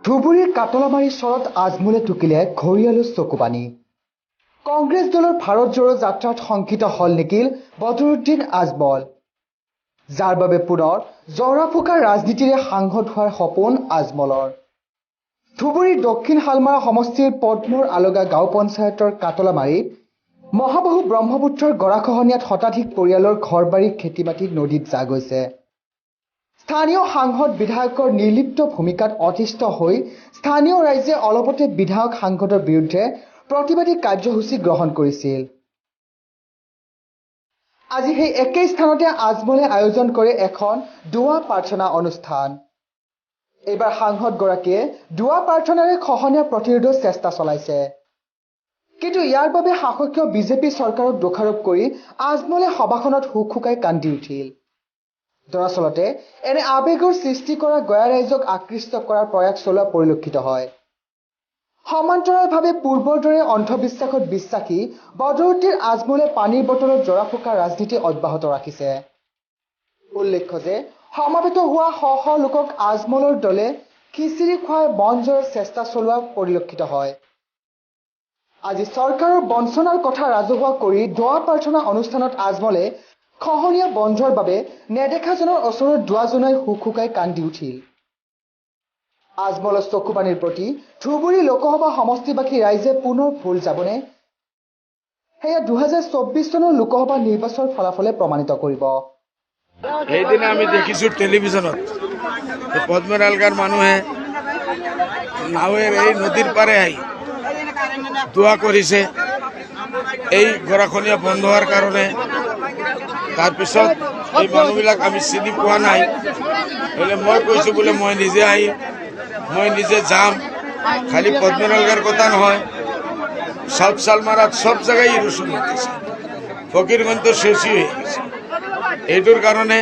ধুবুৰীৰ কাটলামাৰী চৰত আজমলে টুকিলে ঘৰিয়ালৰ চকুপানী। কংগ্ৰেছ দলৰ ভাৰত জোড়ো যাত্ৰাত শংকিত হল নেকি বদৰুদ্দিন আজমল, যাৰ বাবে পুনৰ জৰা ফুকাৰ ৰাজনীতিৰে সাংসদ হোৱাৰ সপোন আজমলৰ। ধুবুৰীৰ দক্ষিণ শালমাৰা সমষ্টিৰ পদ্মৰ আলগা গাঁও পঞ্চায়তৰ কাটলামাৰীত মহাবাহু ব্ৰহ্মপুত্ৰৰ গৰাখহনীয়াত শতাধিক পৰিয়ালৰ ঘৰবাৰী খেতি-মাটি নদীত যা গৈছে। স্থানীয় সাংসদ বিধায়কৰ নিৰ্লিপ্ত ভূমিকাত অতিষ্ঠ হৈ স্থানীয় ৰাইজে অলপতে বিধায়ক সাংসদৰ বিৰুদ্ধে প্ৰতিবাদী কাৰ্যসূচী গ্ৰহণ কৰিছিল। আজি সেই একেই স্থানতে আজমলে আয়োজন কৰে এখন দুৱা প্ৰাৰ্থনা অনুষ্ঠান। এইবাৰ সাংসদগৰাকীয়ে দুৱা প্ৰাৰ্থনাৰে খহনীয়া প্ৰতিৰোধৰ চেষ্টা চলাইছে, কিন্তু ইয়াৰ বাবে শাসকীয় বিজেপি চৰকাৰক দোষাৰোপ কৰি আজমলে সভাখনত হুকহুকাই কান্দি উঠিল। দৰাচলতে এনে আৱেগৰ সৃষ্টি কৰা গয়া ৰাইজক আকৃষ্ট কৰাৰ প্ৰয়াস চলোৱা পৰিলক্ষিত হয়। সমান্তৰালভাৱে পূৰ্বৰ দৰে অন্ধবিশ্বাসত বিশ্বাসী বদৰুদ্দিন আজমলে পানীৰ বটলত জৰা ফুকা ৰাজনীতি অব্যাহত ৰাখিছে। উল্লেখ্য যে সমাবেত হোৱা শ শ লোকক আজমলৰ দলে খিচিৰি খুৱাই মন জয়ৰ চেষ্টা চলোৱা পৰিলক্ষিত হয়। আজি চৰকাৰৰ বঞ্চনাৰ কথা ৰাজহুৱা কৰি দুৱা প্ৰাৰ্থনা অনুষ্ঠানত আজমলে খহনীয়া বন্ধৰ বাবে নেদেখাজনৰ ওচৰত দুৱা জনাই হুকহুকাই কান্দি উঠিল। আজমলৰ চকুপানীৰ প্ৰতি ধুবুৰী লোকসভা সমষ্টিবাসী ৰাইজে পুনৰ ভুল যাবনে, সেয়া 2024 চনৰ লোকসভা নিৰ্বাচনৰ ফলাফলে প্ৰমাণিত কৰিব। সেইদিনা আমি দেখিছোঁ টেলিভিশ্যনত পদ্মৰ এলকাৰ মানুহে নাৱেৰ এই নদীৰ পাৰে আহি দোৱা কৰিছে এই গৰাখহনীয়া বন্ধ হোৱাৰ কাৰণে। তাৰপিছত এই মানুহবিলাক আমি চিনি পোৱা নাই, বোলে মই কৈছোঁ বোলে মই নিজে আহিম, মই নিজে যাম। খালি পদ্মৰ এলকাৰ কথা নহয়, সাউথ শালমারাত সব জায়গায় রসুন হতেছে, ফকিরগঞ্জ শেষই হয়ে গেছে। এইটোর কারণে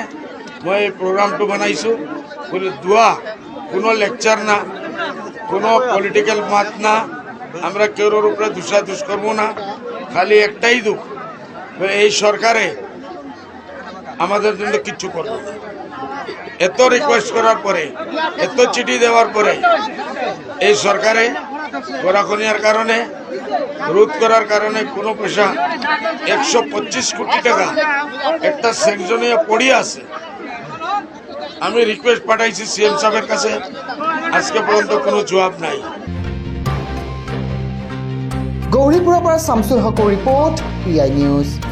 মই এই প্রোগ্রামটো বানাইছোঁ। বলে দোয়া, কোনো লেকচার না, কোনো পলিটিক্যাল মাত না, আমরা কেউর উপরে দুষ করবো না। খালি একটাই দুঃখ, এই সরকারে আমাদের জন্য কিচ্ছু করবে না। এত রিকোয়েস্ট করার পরে, এত চিঠি দেওয়ার পরে এই সরকারে গরাখহনীয়ার কারণে রোধ করার কারণে কোনো পয়সা 125 কোটি টাকা একটা সেকশনে পড়ে আছে। আমি রিকোয়েস্ট পাঠাইছি সিএম সাহেবের কাছে, আজকে পর্যন্ত কোনো জবাব নাই। গৌৰীপুৰৰ পৰা শামছুল হকৰ ৰিপৰ্ট, PI নিউজ।